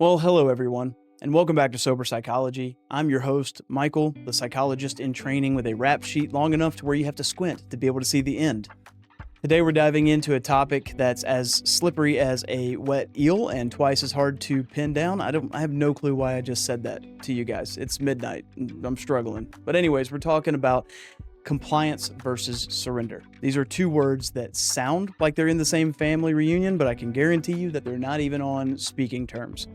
Well, hello everyone, and welcome back to Sober Psychology. I'm your host, Michael, the psychologist in training with a rap sheet long enough to where you have to squint to be able to see the end. Today we're diving into a topic that's as slippery as a wet eel and twice as hard to pin down. I have no clue why I just said that to you guys. It's midnight. I'm struggling. But anyways, we're talking about compliance versus surrender. These are two words that sound like they're in the same family reunion, but I can guarantee you that they're not even on speaking terms.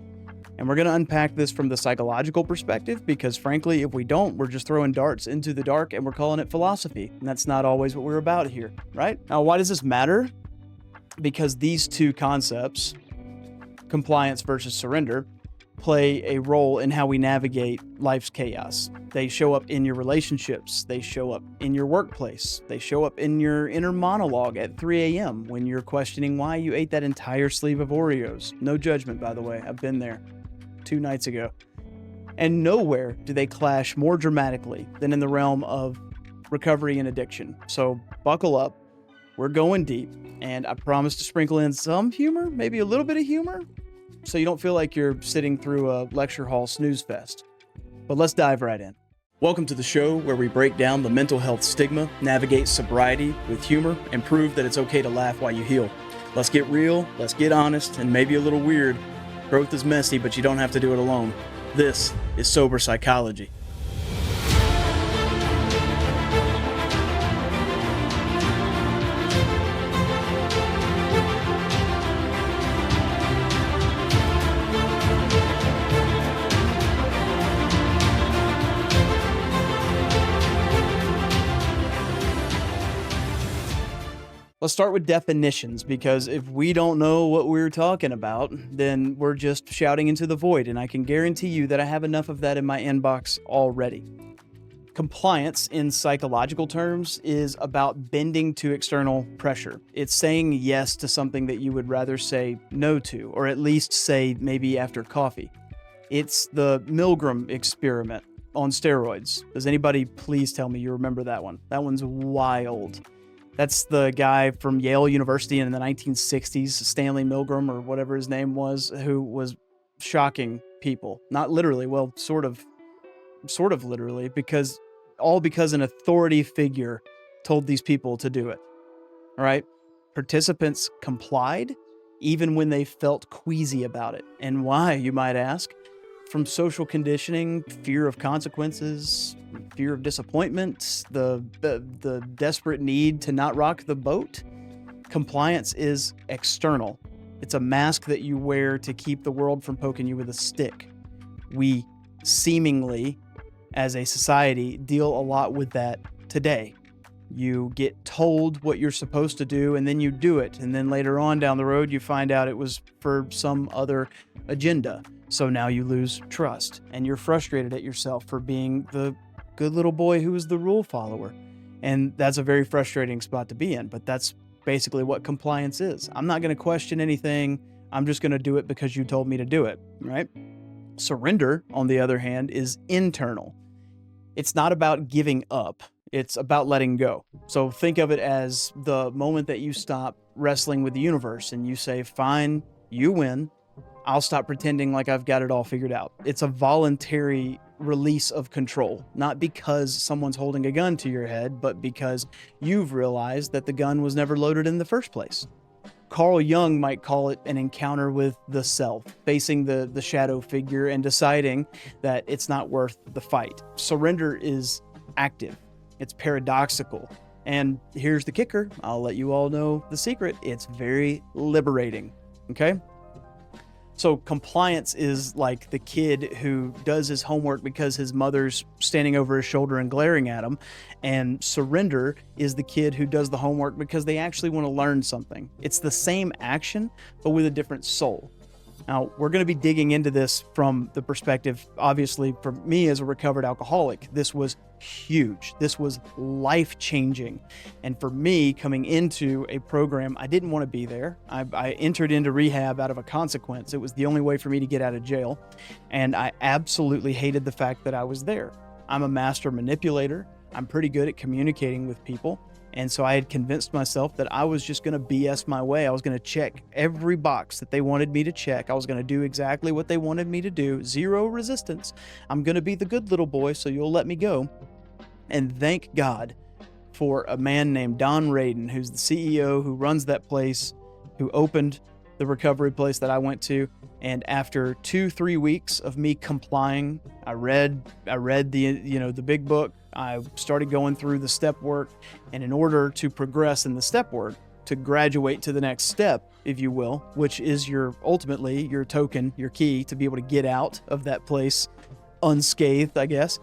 And we're going to unpack this from the psychological perspective because, frankly, if we don't, we're just throwing darts into the dark and we're calling it philosophy. And that's not always what we're about here, right? Now, why does this matter? Because these two concepts, compliance versus surrender, play a role in how we navigate life's chaos. They show up in your relationships. They show up in your workplace. They show up in your inner monologue at 3 a.m. when you're questioning why you ate that entire sleeve of Oreos. No judgment, by the way. I've been there 2 nights ago. And nowhere do they clash more dramatically than in the realm of recovery and addiction. So buckle up. We're going deep. And I promise to sprinkle in some humor, maybe a little bit of humor, so you don't feel like you're sitting through a lecture hall snooze fest. But let's dive right in. Welcome to the show where we break down the mental health stigma, navigate sobriety with humor, and prove that it's okay to laugh while you heal. Let's get real, let's get honest, and maybe a little weird. Growth is messy, but you don't have to do it alone. This is Sober Psychology. Let's start with definitions, because if we don't know what we're talking about, then we're just shouting into the void, and I can guarantee you that I have enough of that in my inbox already. Compliance, in psychological terms, is about bending to external pressure. It's saying yes to something that you would rather say no to, or at least say maybe after coffee. It's the Milgram experiment on steroids. Does anybody please tell me you remember that one? That one's wild. That's the guy from Yale University in the 1960s, Stanley Milgram or whatever his name was, who was shocking people. Not literally, well, sort of literally, because an authority figure told these people to do it. All right? Participants complied even when they felt queasy about it. And why, you might ask? From social conditioning, fear of consequences, fear of disappointment, the desperate need to not rock the boat. Compliance is external. It's a mask that you wear to keep the world from poking you with a stick. We seemingly, as a society, deal a lot with that today. You get told what you're supposed to do, and then you do it. And then later on down the road, you find out it was for some other agenda. So now you lose trust, and you're frustrated at yourself for being the good little boy who is the rule follower. And that's a very frustrating spot to be in, but that's basically what compliance is. I'm not going to question anything. I'm just going to do it because you told me to do it, right? Surrender, on the other hand, is internal. It's not about giving up. It's about letting go. So think of it as the moment that you stop wrestling with the universe and you say, fine, you win. I'll stop pretending like I've got it all figured out. It's a voluntary release of control, not because someone's holding a gun to your head, but because you've realized that the gun was never loaded in the first place. Carl Jung might call it an encounter with the self, facing the shadow figure and deciding that it's not worth the fight. Surrender is active. It's paradoxical. And here's the kicker. I'll let you all know the secret. It's very liberating. Okay? So compliance is like the kid who does his homework because his mother's standing over his shoulder and glaring at him. And surrender is the kid who does the homework because they actually want to learn something. It's the same action, but with a different soul. Now, we're going to be digging into this from the perspective, obviously, for me as a recovered alcoholic, this was huge. This was life-changing. And for me, coming into a program, I didn't want to be there. I entered into rehab out of a consequence. It was the only way for me to get out of jail. And I absolutely hated the fact that I was there. I'm a master manipulator. I'm pretty good at communicating with people. And so I had convinced myself that I was just going to BS my way. I was going to check every box that they wanted me to check. I was going to do exactly what they wanted me to do. Zero resistance. I'm going to be the good little boy, so you'll let me go. And thank God for a man named Don Radin, who's the CEO, who runs that place, who opened the recovery place that I went to. And after 2-3 weeks of me complying, I read the big book. I started going through the step work, and in order to progress in the step work, to graduate to the next step, if you will, which is ultimately your token, your key to be able to get out of that place unscathed, I guess.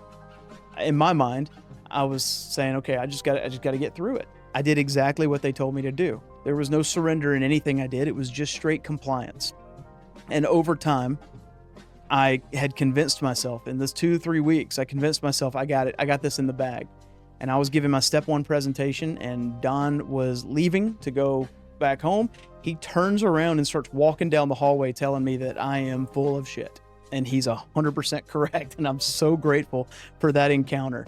In my mind, I was saying, okay, I just got to get through it. I did exactly what they told me to do. There was no surrender in anything I did. It was just straight compliance. And over time, I had convinced myself in this 2-3 weeks, I convinced myself I got it. I got this in the bag. And I was giving my step 1 presentation, and Don was leaving to go back home. He turns around and starts walking down the hallway telling me that I am full of shit. And he's 100% correct. And I'm so grateful for that encounter.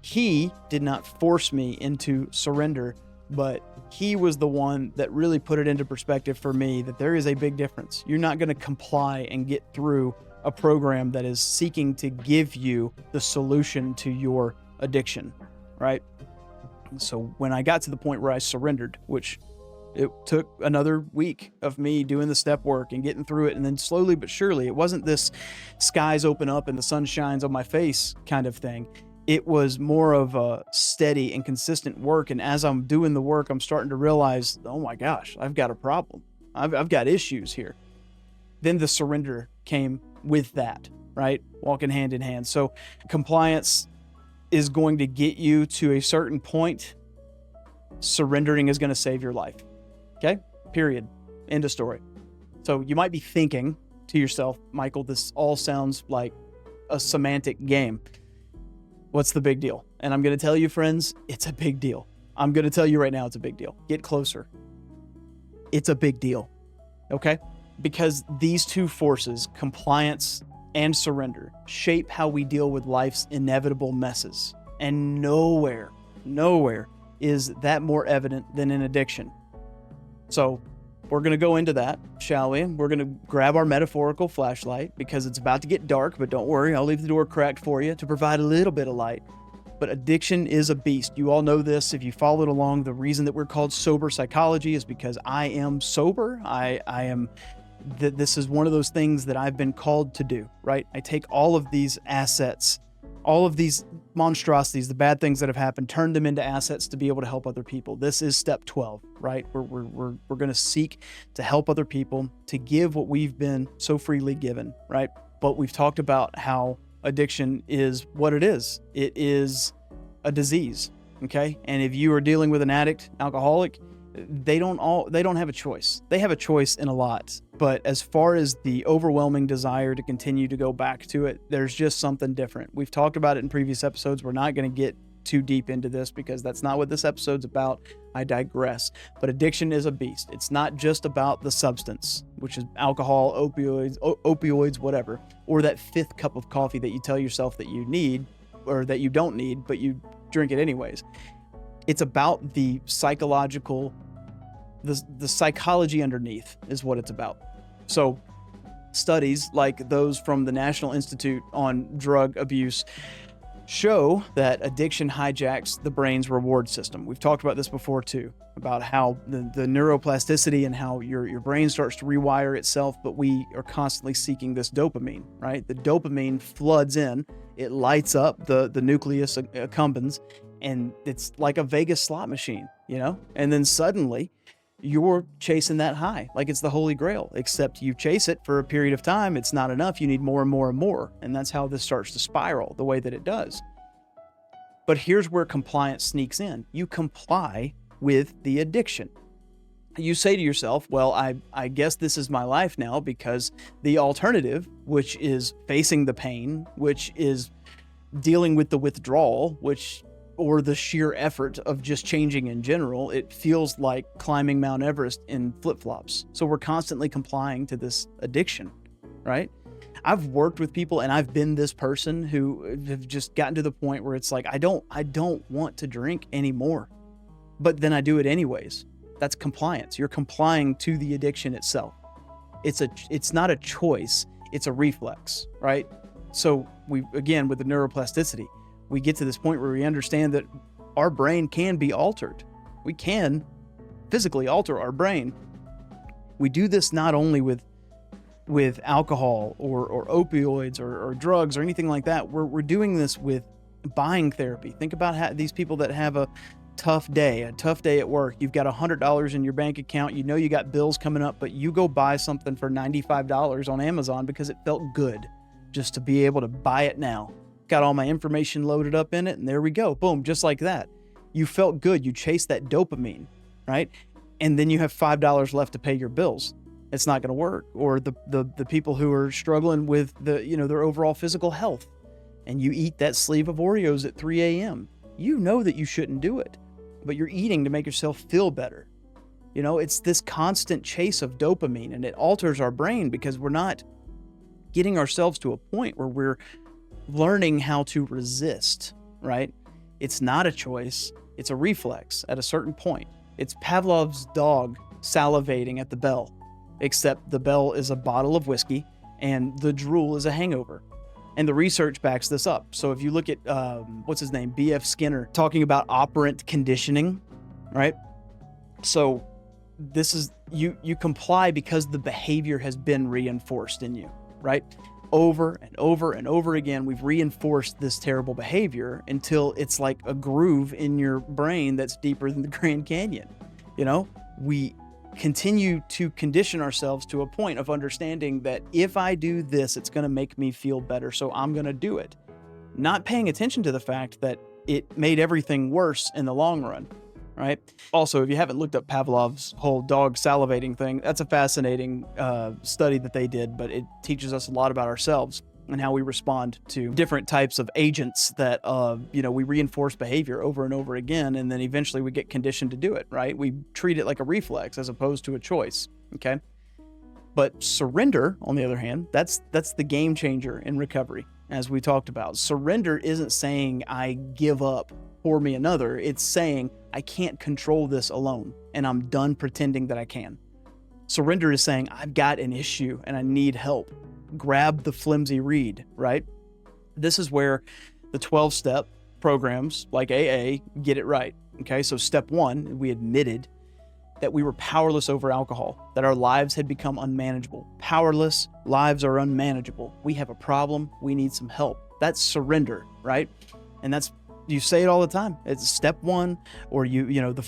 He did not force me into surrender, but he was the one that really put it into perspective for me that there is a big difference. You're not going to comply and get through a program that is seeking to give you the solution to your addiction, right? So when I got to the point where I surrendered, which it took another week of me doing the step work and getting through it, and then slowly but surely, it wasn't this skies open up and the sun shines on my face kind of thing. It was more of a steady and consistent work. And as I'm doing the work, I'm starting to realize, oh my gosh, I've got a problem. I've got issues here. Then the surrender came with that, right? Walking hand in hand. So compliance is going to get you to a certain point. Surrendering is going to save your life. Okay? Period. End of story. So you might be thinking to yourself, Michael, this all sounds like a semantic game. What's the big deal? And I'm going to tell you, friends, it's a big deal. I'm going to tell you right now, it's a big deal. Get closer. It's a big deal. Okay? Because these two forces, compliance and surrender, shape how we deal with life's inevitable messes. And nowhere is that more evident than in addiction. So we're going to go into that, shall we? We're going to grab our metaphorical flashlight because it's about to get dark, but don't worry, I'll leave the door cracked for you to provide a little bit of light. But addiction is a beast. You all know this. If you followed along, the reason that we're called sober psychology is because I am sober. This is one of those things that I've been called to do, right? I take all of these assets, all of these monstrosities, the bad things that have happened, turn them into assets to be able to help other people. This is step 12, right? We're going to seek to help other people, to give what we've been so freely given, right? But we've talked about how addiction is what it is. It is a disease, okay? And if you are dealing with an addict, alcoholic, they don't have a choice. They have a choice in a lot, but as far as the overwhelming desire to continue to go back to it, there's just something different. We've talked about it in previous episodes. We're not going to get too deep into this because that's not what this episode's about. I digress. But addiction is a beast. It's not just about the substance, which is alcohol, opioids, whatever, or that 5th cup of coffee that you tell yourself that you need or that you don't need, but you drink it anyways. It's about the psychological, the psychology underneath is what it's about. So studies like those from the National Institute on Drug Abuse show that addiction hijacks the brain's reward system. We've talked about this before too, about how the neuroplasticity and how your brain starts to rewire itself, but we are constantly seeking this dopamine, right? The dopamine floods in, it lights up the nucleus accumbens, and it's like a Vegas slot machine, you know? And then suddenly you're chasing that high like it's the Holy Grail, except you chase it for a period of time. It's not enough. You need more and more and more. And that's how this starts to spiral the way that it does. But here's where compliance sneaks in. You comply with the addiction. You say to yourself, well, I guess this is my life now, because the alternative, which is facing the pain, which is dealing with the withdrawal, or the sheer effort of just changing in general, it feels like climbing Mount Everest in flip-flops. So we're constantly complying to this addiction, right? I've worked with people and I've been this person who have just gotten to the point where it's like, I don't want to drink anymore. but then I do it anyways. That's compliance. You're complying to the addiction itself. It's not a choice, it's a reflex, right? So again, with the neuroplasticity, we get to this point where we understand that our brain can be altered. We can physically alter our brain. We do this not only with alcohol or opioids or drugs or anything like that. We're doing this with buying therapy. Think about these people that have a tough day at work. You've got $100 in your bank account. You know you got bills coming up, but you go buy something for $95 on Amazon because it felt good just to be able to buy it now. Got all my information loaded up in it, and there we go. Boom, just like that. You felt good. You chased that dopamine, right? And then you have $5 left to pay your bills. It's not going to work. Or the people who are struggling with their overall physical health, and you eat that sleeve of Oreos at 3 a.m. You know that you shouldn't do it, but you're eating to make yourself feel better. It's this constant chase of dopamine, and it alters our brain because we're not getting ourselves to a point where we're learning how to resist, right? It's not a choice. It's a reflex at a certain point. It's Pavlov's dog salivating at the bell, except the bell is a bottle of whiskey and the drool is a hangover. And the research backs this up. So if you look at, what's his name? B.F. Skinner, talking about operant conditioning, right? So this is, you comply because the behavior has been reinforced in you, right? Over and over and over again, we've reinforced this terrible behavior until it's like a groove in your brain that's deeper than the Grand Canyon. We continue to condition ourselves to a point of understanding that if I do this, it's going to make me feel better, so I'm going to do it. Not paying attention to the fact that it made everything worse in the long run, right? Also, if you haven't looked up Pavlov's whole dog salivating thing, that's a fascinating study that they did, but it teaches us a lot about ourselves and how we respond to different types of agents that, we reinforce behavior over and over again, and then eventually we get conditioned to do it, right? We treat it like a reflex as opposed to a choice, okay? But surrender, on the other hand, that's the game changer in recovery, as we talked about. Surrender isn't saying I give up, pour me another. It's saying I can't control this alone, and I'm done pretending that I can. Surrender is saying I've got an issue and I need help. Grab the flimsy reed, right? This is where the 12-step programs like AA get it right, okay? So step 1, we admitted that we were powerless over alcohol, that our lives had become unmanageable. Powerless lives are unmanageable. We have a problem. We need some help. That's surrender, right? And you say it all the time. It's step 1, or the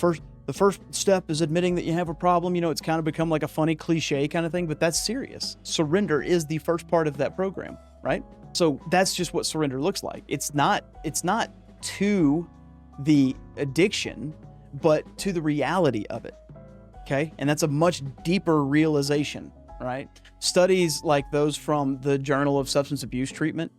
first step is admitting that you have a problem. It's kind of become like a funny cliche kind of thing, but that's serious. Surrender is the first part of that program, right? So that's just what surrender looks like. It's not to the addiction, but to the reality of it. Okay? And that's a much deeper realization, right? Studies like those from the Journal of Substance Abuse Treatment,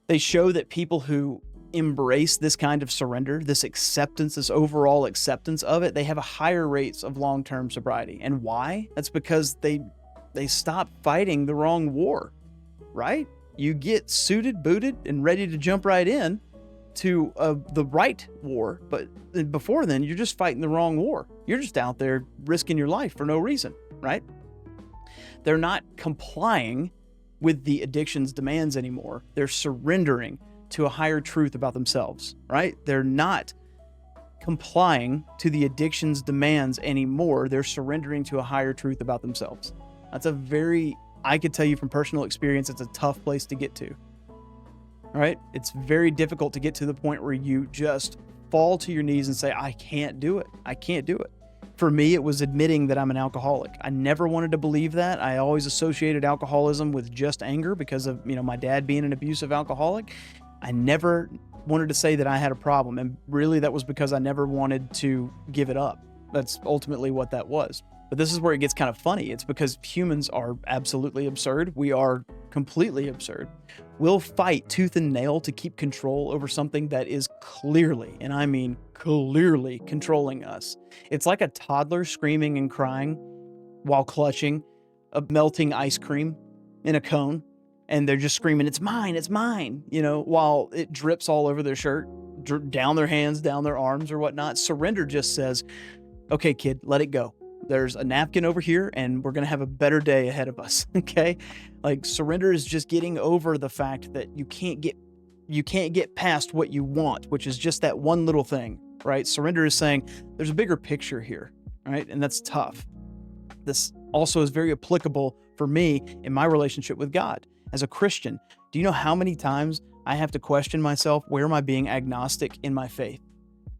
they show that people who embrace this kind of surrender, this acceptance, this overall acceptance of it, they have a higher rates of long-term sobriety. And why? That's because they stop fighting the wrong war, right? You get suited, booted, and ready to jump right in to the right war, but before then, you're just fighting the wrong war. You're just out there risking your life for no reason, right? They're not complying with the addiction's demands anymore. They're surrendering to a higher truth about themselves, right? They're not complying to the addiction's demands anymore. They're surrendering to a higher truth about themselves. That's I could tell you from personal experience, it's a tough place to get to, right? It's very difficult to get to the point where you just fall to your knees and say, I can't do it. I can't do it. For me, it was admitting that I'm an alcoholic. I never wanted to believe that. I always associated alcoholism with just anger because of, my dad being an abusive alcoholic. I never wanted to say that I had a problem. And really that was because I never wanted to give it up. That's ultimately what that was. But this is where it gets kind of funny. It's because humans are absolutely absurd. We are completely absurd. We'll fight tooth and nail to keep control over something that is clearly, and I mean clearly, controlling us. It's like a toddler screaming and crying while clutching a melting ice cream in a cone. And they're just screaming, it's mine, while it drips all over their shirt. down their hands, down their arms or whatnot. Surrender just says, okay, kid, let it go. There's a napkin over here and we're going to have a better day ahead of us. Okay. Like surrender is just getting over the fact that you can't get past what you want, which is just that one little thing, right? Surrender is saying there's a bigger picture here, right? And that's tough. This also is very applicable for me in my relationship with God. As a Christian, do you know how many times I have to question myself? Where am I being agnostic in my faith?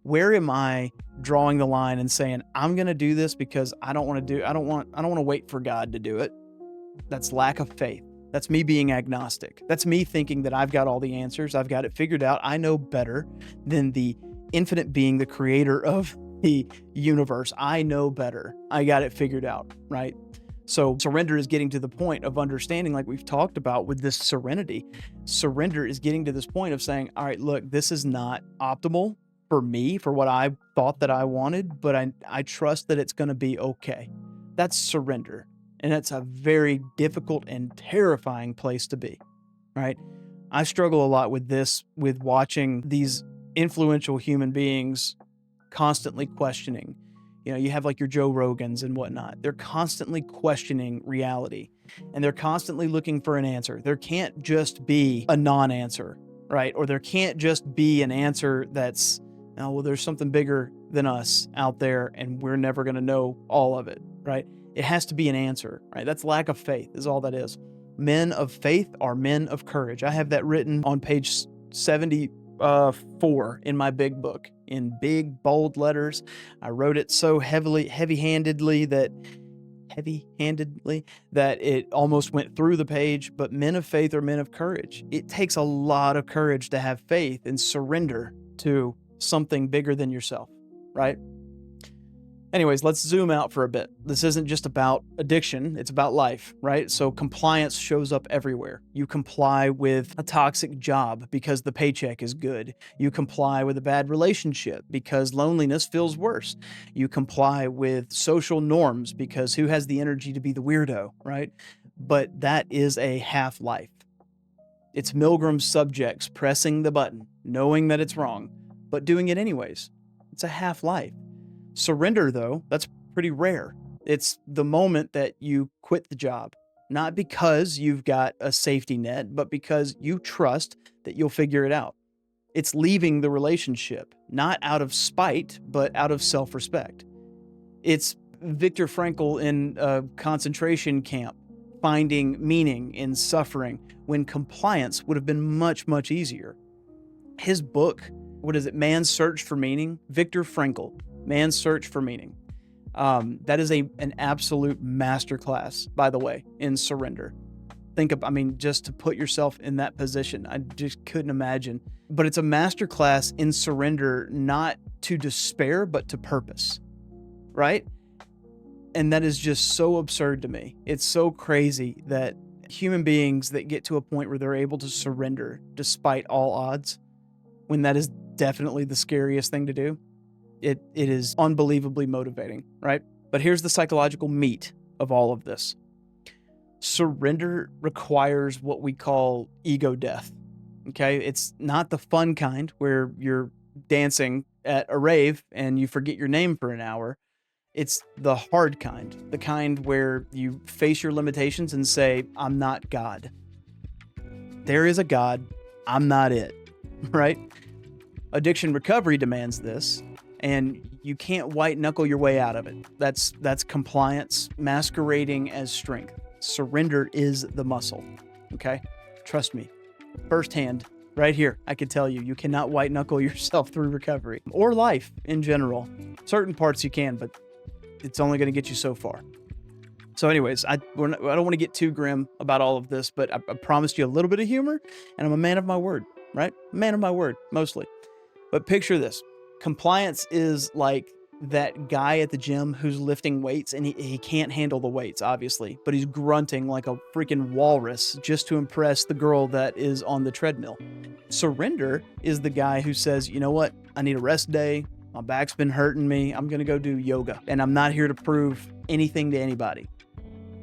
Where am I drawing the line and saying, I'm going to do this because I don't want to wait for God to do it. That's lack of faith. That's me being agnostic. That's me thinking that I've got all the answers. I've got it figured out. I know better than the infinite being, the creator of the universe. I know better. I got it figured out, right? So surrender is getting to the point of understanding, like we've talked about with this serenity. Surrender is getting to this point of saying, all right, look, this is not optimal for me, for what I thought that I wanted, but I trust that it's going to be okay. That's surrender. And that's a very difficult and terrifying place to be, right? I struggle a lot with this, with watching these influential human beings constantly questioning. You know, you have like your Joe Rogans and whatnot. They're constantly questioning reality and they're constantly looking for an answer. There can't just be a non-answer, right? Or there can't just be an answer that's, oh, well, there's something bigger than us out there and we're never going to know all of it, right? It has to be an answer, right? That's lack of faith is all that is. Men of faith are men of courage. I have that written on page 74 in my big book in big, bold letters. I wrote it so heavy-handedly that it almost went through the page. But men of faith are men of courage. It takes a lot of courage to have faith and surrender to something bigger than yourself, right? Anyways, let's zoom out for a bit. This isn't just about addiction, it's about life, right? So compliance shows up everywhere. You comply with a toxic job because the paycheck is good. You comply with a bad relationship because loneliness feels worse. You comply with social norms because who has the energy to be the weirdo, right? But that is a half life. It's Milgram's subjects pressing the button, knowing that it's wrong, but doing it anyways. It's a half life. Surrender, though, that's pretty rare. It's the moment that you quit the job, not because you've got a safety net, but because you trust that you'll figure it out. It's leaving the relationship, not out of spite, but out of self-respect. It's Viktor Frankl in a concentration camp, finding meaning in suffering when compliance would have been much, much easier. His book, what is it? Man's Search for Meaning? Viktor Frankl. Man's Search for Meaning. That is an absolute masterclass, by the way, in surrender. Just to put yourself in that position, I just couldn't imagine. But it's a masterclass in surrender, not to despair, but to purpose, right? And that is just so absurd to me. It's so crazy that human beings that get to a point where they're able to surrender despite all odds, when that is definitely the scariest thing to do. It is unbelievably motivating, right? But here's the psychological meat of all of this. Surrender requires what we call ego death, okay? It's not the fun kind where you're dancing at a rave and you forget your name for an hour. It's the hard kind, the kind where you face your limitations and say, I'm not God. There is a God, I'm not it, right? Addiction recovery demands this. And you can't white knuckle your way out of it. That's compliance masquerading as strength. Surrender is the muscle. Okay? Trust me. Firsthand, right here, I can tell you, you cannot white knuckle yourself through recovery or life in general. Certain parts you can, but it's only going to get you so far. So anyways, I don't want to get too grim about all of this, but I promised you a little bit of humor, and I'm a man of my word, right? Man of my word, mostly. But picture this. Compliance is like that guy at the gym who's lifting weights and he can't handle the weights, obviously, but he's grunting like a freaking walrus just to impress the girl that is on the treadmill. Surrender is the guy who says, you know what? I need a rest day. My back's been hurting me. I'm going to go do yoga, and I'm not here to prove anything to anybody.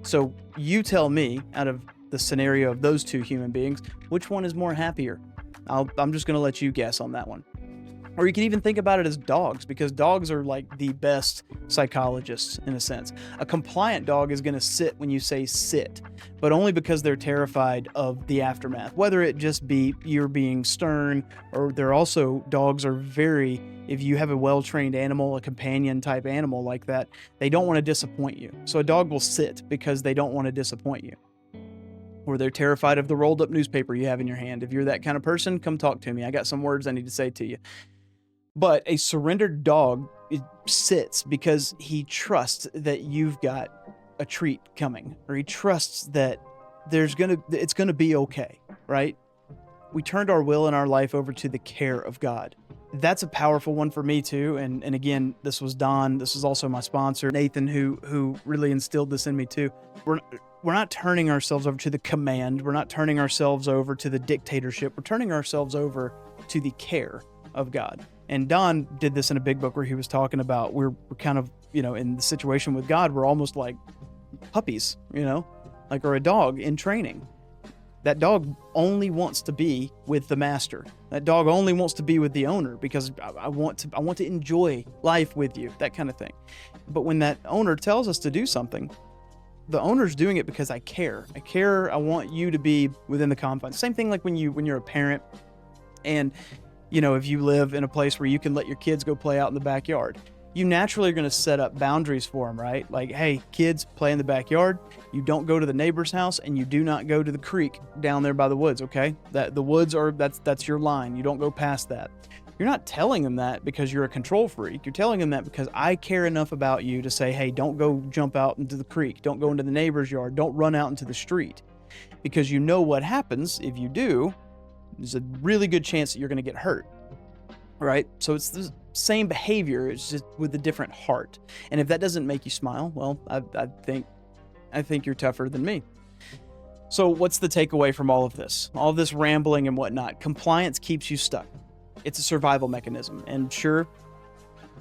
So you tell me, out of the scenario of those two human beings, which one is more happier? I'm just going to let you guess on that one. Or you can even think about it as dogs, because dogs are like the best psychologists in a sense. A compliant dog is going to sit when you say sit, but only because they're terrified of the aftermath, whether it just be you're being stern, or they're also, dogs are very, if you have a well-trained animal, a companion type animal like that, they don't want to disappoint you. So a dog will sit because they don't want to disappoint you. Or they're terrified of the rolled up newspaper you have in your hand. If you're that kind of person, come talk to me. I got some words I need to say to you. But a surrendered dog, it sits because he trusts that you've got a treat coming, or he trusts that it's gonna be okay, right? We turned our will and our life over to the care of God. That's a powerful one for me too. And again, this was Don. This is also my sponsor, Nathan, who really instilled this in me too. We're not turning ourselves over to the command. We're not turning ourselves over to the dictatorship. We're turning ourselves over to the care of God. And Don did this in a big book where he was talking about we're kind of, in the situation with God, we're almost like puppies, or a dog in training. That dog only wants to be with the master. That dog only wants to be with the owner because I want to enjoy life with you, that kind of thing. But when that owner tells us to do something, the owner's doing it because I care. I want you to be within the confines. Same thing like when you're a parent and if you live in a place where you can let your kids go play out in the backyard, you naturally are going to set up boundaries for them, right? Like, hey, kids, play in the backyard. You don't go to the neighbor's house, and you do not go to the creek down there by the woods, okay? The woods that's your line. You don't go past that. You're not telling them that because you're a control freak. You're telling them that because I care enough about you to say, hey, don't go jump out into the creek. Don't go into the neighbor's yard. Don't run out into the street. Because you know what happens if you do. There's a really good chance that you're going to get hurt, right? So it's the same behavior, it's just with a different heart. And if that doesn't make you smile, well, I think you're tougher than me. So what's the takeaway from all of this rambling and whatnot? Compliance keeps you stuck. It's a survival mechanism. And sure,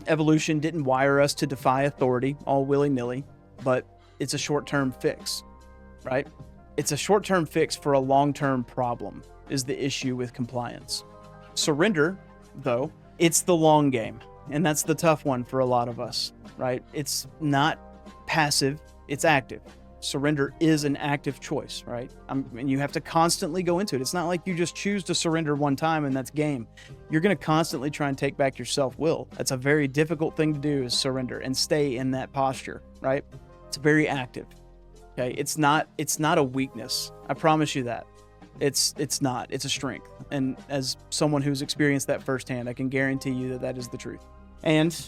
evolution didn't wire us to defy authority all willy-nilly, but it's a short-term fix, right? It's a short-term fix for a long-term problem is the issue with compliance. Surrender, though, it's the long game. And that's the tough one for a lot of us, right? It's not passive, it's active. Surrender is an active choice, right? And you have to constantly go into it. It's not like you just choose to surrender one time and that's game. You're going to constantly try and take back your self-will. That's a very difficult thing to do, is surrender and stay in that posture, right? It's very active. Okay, it's not a weakness. I promise you that. It's not. It's a strength. And as someone who's experienced that firsthand, I can guarantee you that is the truth. And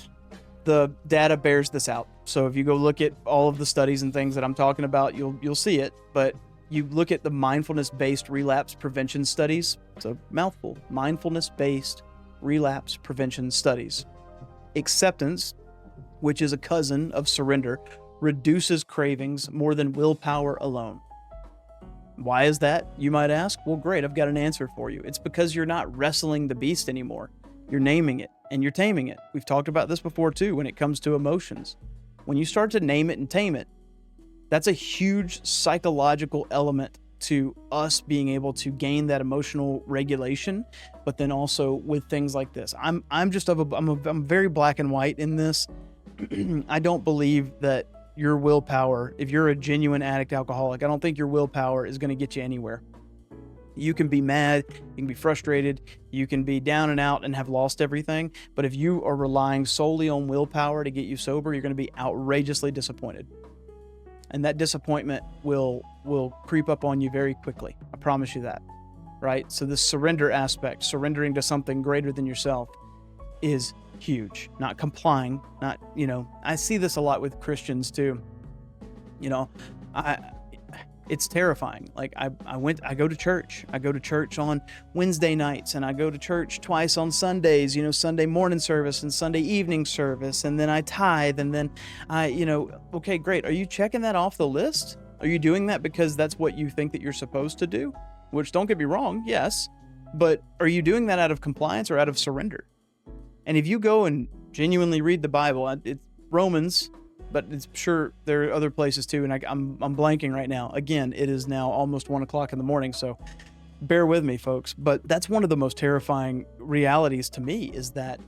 the data bears this out. So if you go look at all of the studies and things that I'm talking about, you'll see it. But you look at the mindfulness-based relapse prevention studies. It's a mouthful. Mindfulness-based relapse prevention studies. Acceptance, which is a cousin of surrender, reduces cravings more than willpower alone. Why is that, you might ask? Well, great, I've got an answer for you. It's because you're not wrestling the beast anymore. You're naming it and you're taming it. We've talked about this before too when it comes to emotions. When you start to name it and tame it, that's a huge psychological element to us being able to gain that emotional regulation, but then also with things like this. I'm very black and white in this. I don't believe that your willpower, if you're a genuine addict alcoholic, I don't think your willpower is going to get you anywhere. You can be mad, you can be frustrated, you can be down and out and have lost everything, but if you are relying solely on willpower to get you sober, you're going to be outrageously disappointed. And that disappointment will creep up on you very quickly. I promise you that, right? So this surrender aspect, surrendering to something greater than yourself, is huge. Not complying, not, I see this a lot with Christians too. It's terrifying. Like I go to church. I go to church on Wednesday nights, and I go to church twice on Sundays, Sunday morning service and Sunday evening service. And then I tithe, and then okay, great. Are you checking that off the list? Are you doing that because that's what you think that you're supposed to do? Which, don't get me wrong, yes, but are you doing that out of compliance or out of surrender? And if you go and genuinely read the Bible, it's Romans, but it's sure there are other places too. And I'm blanking right now. Again, it is now almost 1 o'clock in the morning. So bear with me, folks, but that's one of the most terrifying realities to me, is that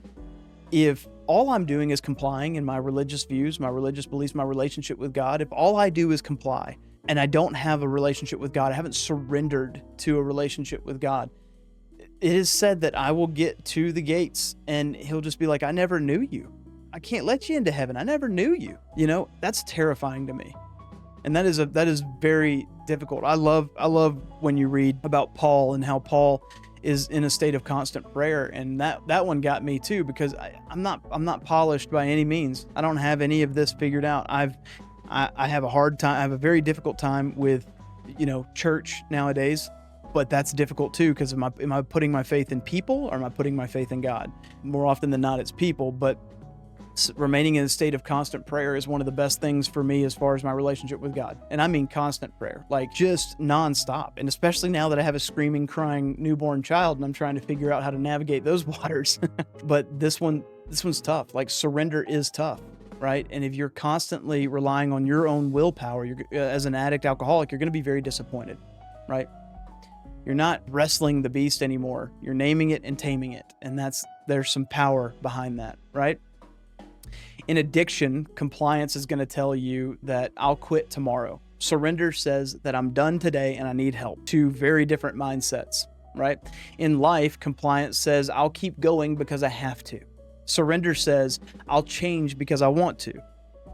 if all I'm doing is complying in my religious views, my religious beliefs, my relationship with God, if all I do is comply and I don't have a relationship with God, I haven't surrendered to a relationship with God, it is said that I will get to the gates and he'll just be like, I never knew you. I can't let you into heaven. I never knew you. You know, that's terrifying to me. And that is very difficult. I love when you read about Paul and how Paul is in a state of constant prayer, and that one got me too, because I'm not polished by any means. I don't have any of this figured out. I have a hard time. I have a very difficult time with, church nowadays, but that's difficult too, because am I putting my faith in people, or am I putting my faith in God? More often than not, it's people, but remaining in a state of constant prayer is one of the best things for me as far as my relationship with God. And I mean constant prayer, like just nonstop. And especially now that I have a screaming, crying newborn child and I'm trying to figure out how to navigate those waters. But this one's tough. Like, surrender is tough, right? And if you're constantly relying on your own willpower, as an addict, alcoholic, you're going to be very disappointed, right? You're not wrestling the beast anymore. You're naming it and taming it. And there's some power behind that, right? In addiction, compliance is going to tell you that I'll quit tomorrow. Surrender says that I'm done today and I need help. Two very different mindsets, right? In life, compliance says I'll keep going because I have to. Surrender says I'll change because I want to.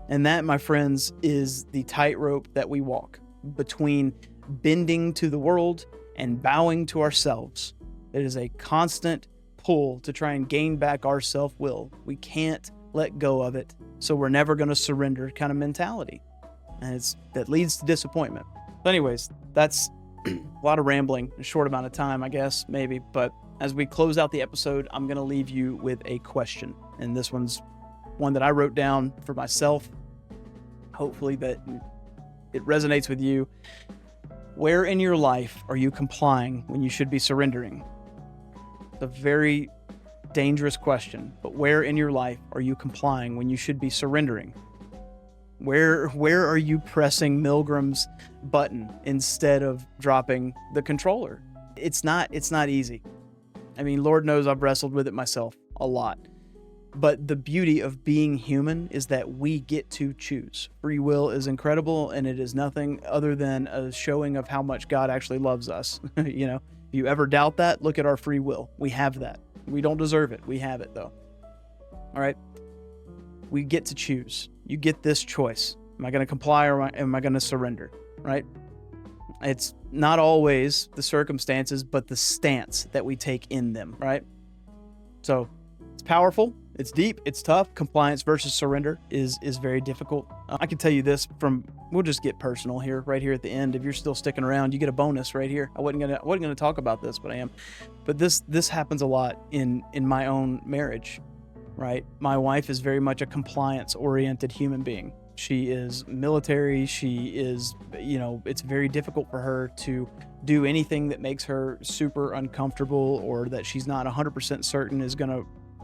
And that, my friends, is the tightrope that we walk between bending to the world and bowing to ourselves. It is a constant pull to try and gain back our self-will. We can't let go of it, so we're never going to surrender kind of mentality, and that leads to disappointment. But anyways, that's a lot of rambling in a short amount of time, I guess, maybe. But as we close out the episode, I'm going to leave you with a question, and this one's one that I wrote down for myself. Hopefully that it resonates with you. Where in your life are you complying when you should be surrendering? It's a very dangerous question, but where in your life are you complying when you should be surrendering? Where are you pressing Milgram's button instead of dropping the controller? It's not easy. I mean, Lord knows I've wrestled with it myself a lot. But the beauty of being human is that we get to choose. Free will is incredible, and it is nothing other than a showing of how much God actually loves us. If you ever doubt that, look at our free will. We have that. We don't deserve it. We have it, though. All right? We get to choose. You get this choice. Am I going to comply, or am I going to surrender? Right? It's not always the circumstances, but the stance that we take in them, right? So it's powerful. It's deep. It's tough. Compliance versus surrender is very difficult. I can tell you this we'll just get personal here, right here at the end. If you're still sticking around, you get a bonus right here. I wasn't gonna talk about this, but I am. But this happens a lot in my own marriage, right? My wife is very much a compliance-oriented human being. She is military. She is, it's very difficult for her to do anything that makes her super uncomfortable, or that she's not 100% certain is gonna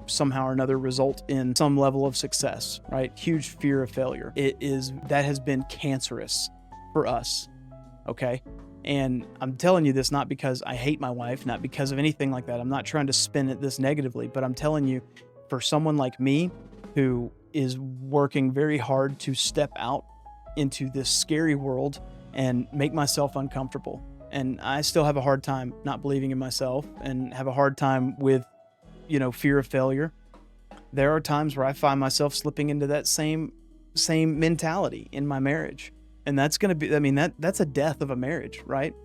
somehow or another result in some level of success, right? Huge fear of failure. That has been cancerous for us, okay? And I'm telling you this not because I hate my wife, not because of anything like that. I'm not trying to spin it this negatively, but I'm telling you, for someone like me who is working very hard to step out into this scary world and make myself uncomfortable, and I still have a hard time not believing in myself and have a hard time with fear of failure. There are times where I find myself slipping into that same mentality in my marriage. And that's going to be, that's a death of a marriage, right?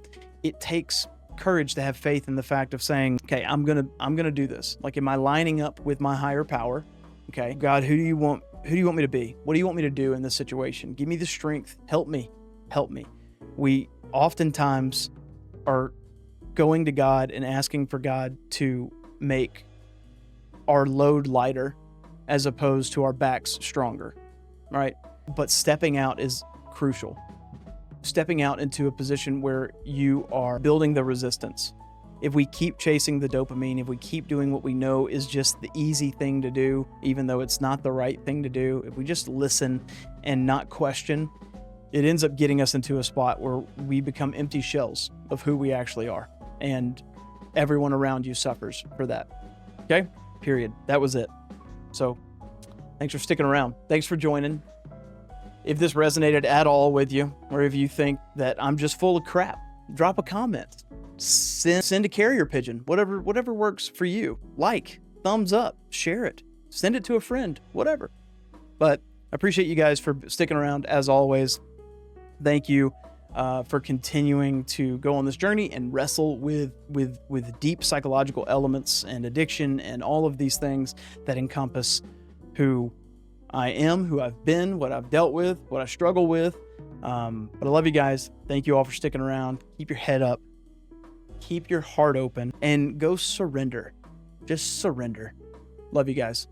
It takes courage to have faith in the fact of saying, okay, I'm going to do this. Like, am I lining up with my higher power? Okay, God, who do you want me to be? What do you want me to do in this situation? Give me the strength. Help me. We oftentimes are going to God and asking for God to make our load lighter as opposed to our backs stronger, right? But stepping out is crucial. Stepping out into a position where you are building the resistance. If we keep chasing the dopamine, if we keep doing what we know is just the easy thing to do, even though it's not the right thing to do, if we just listen and not question, it ends up getting us into a spot where we become empty shells of who we actually are. and everyone around you suffers for that. Okay? Period. That was it. So thanks for sticking around. Thanks for joining. If this resonated at all with you, or if you think that I'm just full of crap, drop a comment. Send a carrier pigeon. Whatever works for you. Like, thumbs up, share it, send it to a friend, whatever. But I appreciate you guys for sticking around as always. Thank you for continuing to go on this journey and wrestle with deep psychological elements and addiction and all of these things that encompass who I am, who I've been, what I've dealt with, what I struggle with. But I love you guys. Thank you all for sticking around. Keep your head up. Keep your heart open and go surrender. Just surrender. Love you guys.